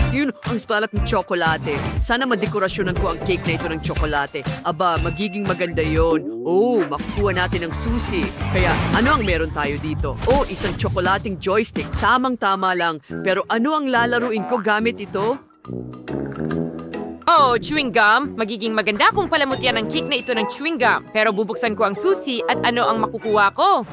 Yun, ang spalat ng tsokolate. Sana madekorasyonan ko ang cake na ito ng tsokolate. Aba, magiging maganda yon. Oh, makukuha natin ang susi. Kaya, ano ang meron tayo dito? Oh, isang tsokolating joystick. Tamang-tama lang. Pero ano ang lalaruin ko gamit ito? Oh, chewing gum. Magiging maganda kung palamutyan ang cake na ito ng chewing gum. Pero bubuksan ko ang susi at ano ang makukuha ko?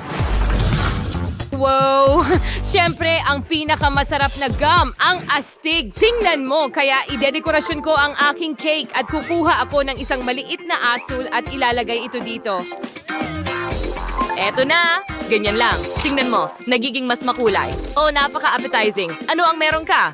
Wow! Siyempre, ang pinakamasarap na gum, ang astig. Tingnan mo, kaya idedekorasyon ko ang aking cake at kukuha ako ng isang maliit na asul at ilalagay ito dito. Eto na! Ganyan lang. Tingnan mo, nagiging mas makulay. Oh, napaka-appetizing. Ano ang meron ka?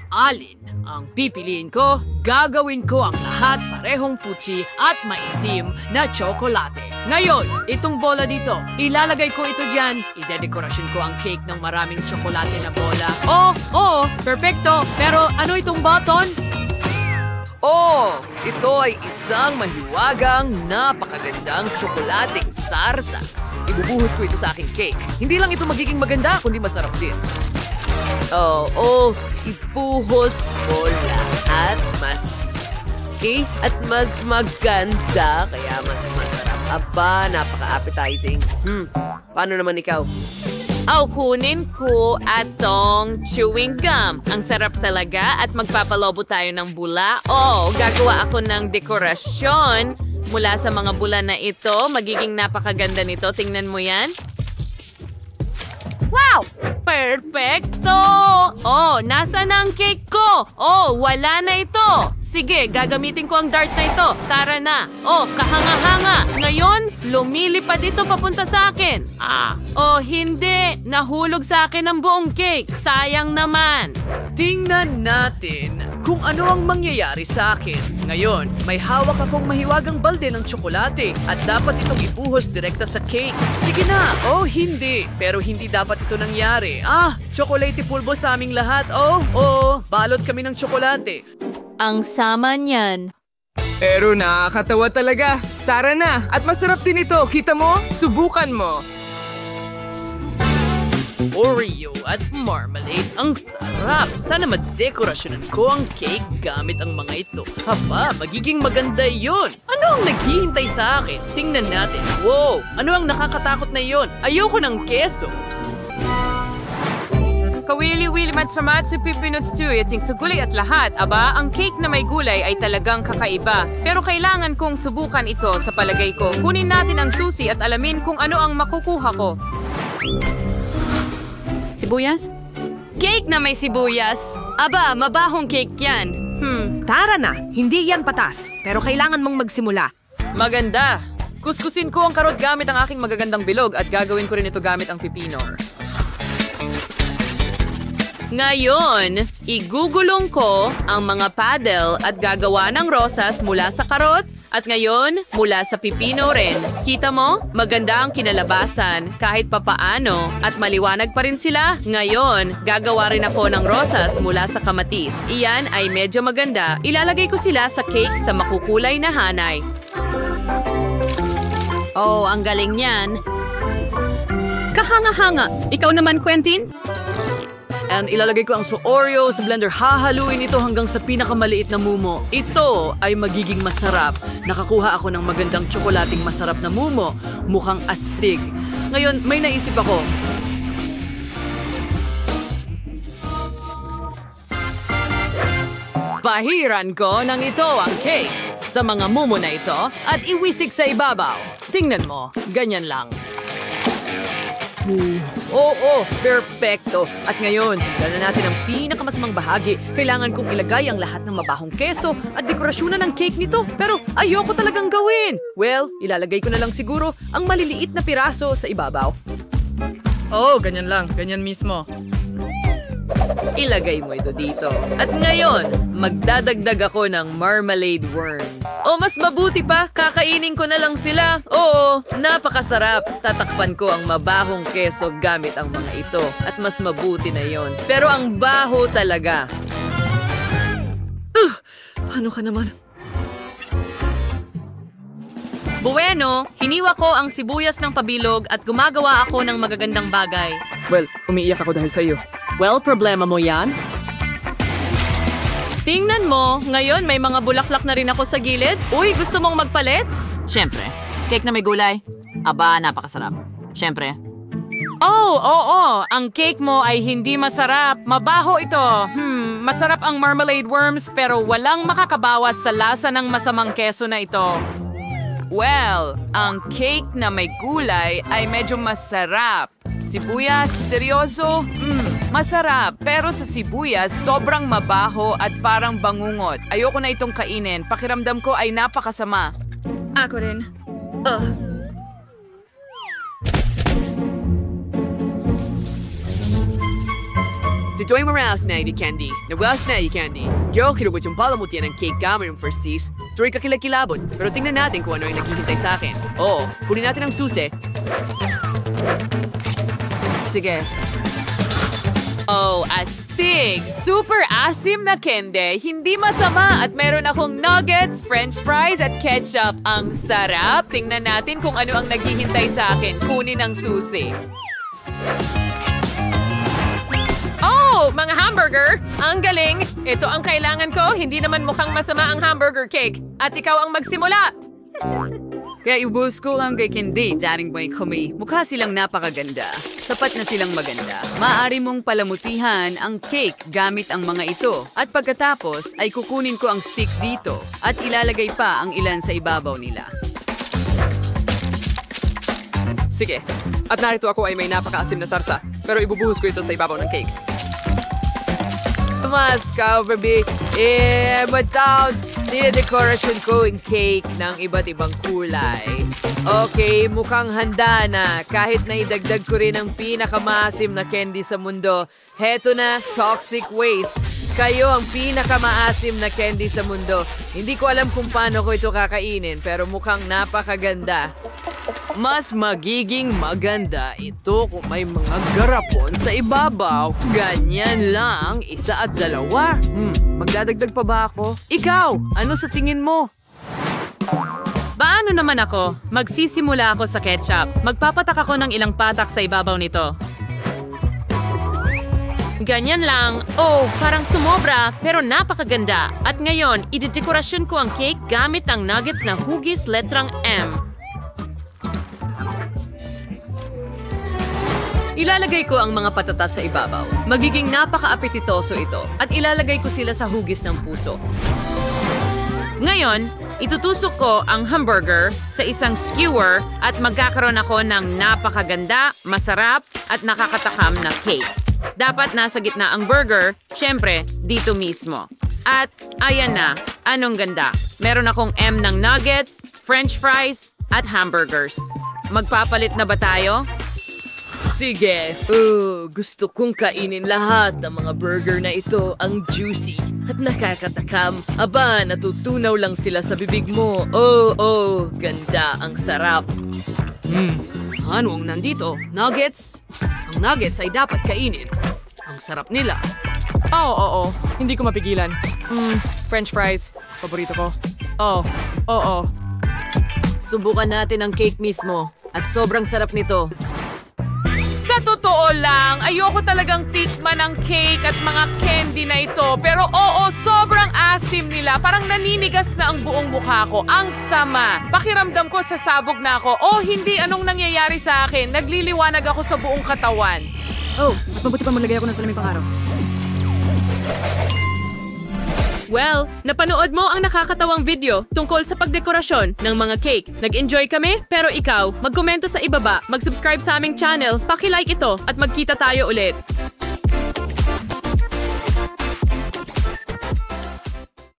Alin ang pipiliin ko? Gagawin ko ang lahat parehong puchi at maitim na tsokolate. Ngayon, itong bola dito, ilalagay ko ito dyan. Idedekorasyon ko ang cake ng maraming tsokolate na bola. Oo, perfecto. Pero ano itong button? Oh, ito ay isang mahiwagang, napakagandang tsokolating sarsa. Ibubuhos ko ito sa aking cake. Hindi lang ito magiging maganda, kundi masarap din. Ibuhos ko lahat at mas maganda, kaya mas masarap. Aba, napaka-appetizing. Paano naman ikaw? Kunin ko atong chewing gum. Ang sarap talaga at magpapalobo tayo ng bula. Gagawa ako ng dekorasyon mula sa mga bula na ito. Magiging napakaganda nito. Tingnan mo yan. Wow! Perfecto! Nasaan ang cake ko? Wala na ito. Sige, gagamitin ko ang dart na ito. Tara na. Kahanga-hanga. Ngayon, lumilipad ito papunta sa akin. Hindi. Nahulog sa akin ang buong cake. Sayang naman. Tingnan natin kung ano ang mangyayari sa akin. Ngayon, may hawak akong mahiwagang balde ng tsokolate at dapat itong ibuhos direkta sa cake. Sige na. Hindi. Pero hindi dapat ito nangyari. Tsokolate pulbo sa aming lahat. Balot kami ng tsokolate. Ang sama niyan. Pero nakakatawa talaga. Tara na. At masarap din ito. Kita mo? Subukan mo. Oreo at marmalade. Ang sarap! Sana madekorasyonan ko ang cake gamit ang mga ito. Haba, magiging maganda yon. Ano ang naghihintay sa akin? Tingnan natin. Wow! Ano ang nakakatakot na yon? Ayoko ng keso. Kawili-wili matsamat sa pipinut stew yating sa gulay at lahat. Aba, ang cake na may gulay ay talagang kakaiba. Pero kailangan kong subukan ito sa palagay ko. Kunin natin ang susi at alamin kung ano ang makukuha ko. Sibuyas? Cake na may sibuyas. Aba, mabahong cake yan. Tara na, hindi yan patas. Pero kailangan mong magsimula. Maganda. Kuskusin ko ang karot gamit ang aking magagandang bilog at gagawin ko rin ito gamit ang pipino. Ngayon, igugulong ko ang mga paddle at gagawa ng rosas mula sa karot at ngayon mula sa pipino rin. Kita mo? Maganda ang kinalabasan kahit papaano at maliwanag pa rin sila. Ngayon, gagawa rin ako ng rosas mula sa kamatis. Iyan ay medyo maganda. Ilalagay ko sila sa cake sa makukulay na hanay. Ang galing niyan. Kahanga-hanga. Ikaw naman, Quentin? And ilalagay ko ang Oreo sa blender. Hahaluin ito hanggang sa pinakamaliit na mumo. Ito ay magiging masarap. Nakakuha ako ng magandang tsokolating masarap na mumo. Mukhang astig. Ngayon, may naisip ako. Pahiran ko ng ito ang cake sa mga mumo na ito at iwisik sa ibabaw. Tingnan mo, ganyan lang. Perfecto. At ngayon, simulan na natin ang pinakamasamang bahagi. Kailangan kong ilagay ang lahat ng mabahong keso at dekorasyonan ng cake nito. Pero ayoko talagang gawin. Well, ilalagay ko na lang siguro ang maliliit na piraso sa ibabaw. Ganyan lang. Ganyan mismo. Ilagay mo ito dito. At ngayon, magdadagdag ako ng marmalade worms. Mas mabuti pa, kakainin ko na lang sila. Napakasarap. Tatakpan ko ang mabahong keso gamit ang mga ito. At mas mabuti na yon. Pero ang baho talaga. Paano ka naman? Bueno, hiniwa ko ang sibuyas ng pabilog at gumagawa ako ng magagandang bagay. Well, umiiyak ako dahil sa iyo. Well, problema mo yan. Tingnan mo, ngayon may mga bulaklak na rin ako sa gilid. Uy, gusto mong magpalit? Siyempre, cake na may gulay. Aba, napakasarap. Siyempre. Oh, oo. Ang cake mo ay hindi masarap. Mabaho ito. Masarap ang marmalade worms pero walang makakabawas sa lasa ng masamang keso na ito. Well, ang cake na may gulay ay medyo masarap. Sibuyas, seryoso? Masarap. Pero sa sibuyas, sobrang mabaho at parang bangungot. Ayoko na itong kainin. Pakiramdam ko ay napakasama. Ako rin. Tito'y maras na di candy. Nawas na di candy. Yo, kinubot yung palamutian ng cake gamit yung first teas. Tuloy kakilakilabot. Pero tingnan natin kung ano yung naghihintay sa akin. Oo, kunin natin ang susi. Sige. Oh, astig! Super asim na kende. Hindi masama at meron akong nuggets, french fries at ketchup. Ang sarap! Tingnan natin kung ano ang naghihintay sa akin. Kunin ang susi. Oh, mga hamburger! Ang galing! Ito ang kailangan ko. Hindi naman mukhang masama ang hamburger cake. At ikaw ang magsimula. Kaya ibuhos ko lang kay Candy, daring may kami. Mukha silang napakaganda. Sapat na silang maganda. Maaari mong palamutihan ang cake gamit ang mga ito. At pagkatapos ay kukunin ko ang stick dito at ilalagay pa ang ilan sa ibabaw nila. Sige. At narito ako ay may napakaasim na sarsa. Pero ibubuhos ko ito sa ibabaw ng cake. Mas ka, baby. Matawad. Sinedekorasyon ko yung cake ng iba't ibang kulay. Okay, mukhang handa na. Kahit na idagdag ko rin ang pinakamaasim na candy sa mundo. Heto na, toxic waste. Kayo ang pinakamaasim na candy sa mundo. Hindi ko alam kung paano ko ito kakainin, pero mukhang napakaganda. Mas magiging maganda ito kung may mga garapon sa ibabaw. Ganyan lang, 1 at 2. Magdadagdag pa ba ako? Ikaw, ano sa tingin mo? Paano naman ako? Magsisimula ako sa ketchup. Magpapatak ako ng ilang patak sa ibabaw nito. Ganyan lang. Oh, parang sumobra, pero napakaganda. At ngayon, idedekorasyon ko ang cake gamit ang nuggets na hugis letrang M. Ilalagay ko ang mga patatas sa ibabaw. Magiging napaka-apetitoso ito at ilalagay ko sila sa hugis ng puso. Ngayon, itutusok ko ang hamburger sa isang skewer at magkakaroon ako ng napakaganda, masarap at nakakatakam na cake. Dapat nasa gitna ang burger, syempre, dito mismo. At ayan na, anong ganda. Meron akong M ng nuggets, french fries at hamburgers. Magpapalit na ba tayo? Sige. Gusto kong kainin lahat ng mga burger na ito. Ang juicy at nakakatakam. Aba, natutunaw lang sila sa bibig mo. Oh, ganda. Ang sarap. Ano ang nandito? Nuggets? Ang nuggets ay dapat kainin. Ang sarap nila. Oo. Hindi ko mapigilan. French fries. Paborito ko. Oo. Subukan natin ang cake mismo. At sobrang sarap nito. Sa totoo lang, ayoko talagang tikman ng cake at mga candy na ito. Pero oo, sobrang asim nila. Parang naninigas na ang buong mukha ko. Ang sama. Pakiramdam ko sasabog na ako. Oh, hindi. Anong nangyayari sa akin? Nagliliwanag ako sa buong katawan. Oh, mas mabuti pa maglagay ako ng salamin pang araw. Well, napanood mo ang nakakatawang video tungkol sa pagdekorasyon ng mga cake. Nag-enjoy kami? Pero ikaw, magkomento sa ibaba, mag-subscribe sa aming channel, paki-like ito at magkita tayo ulit.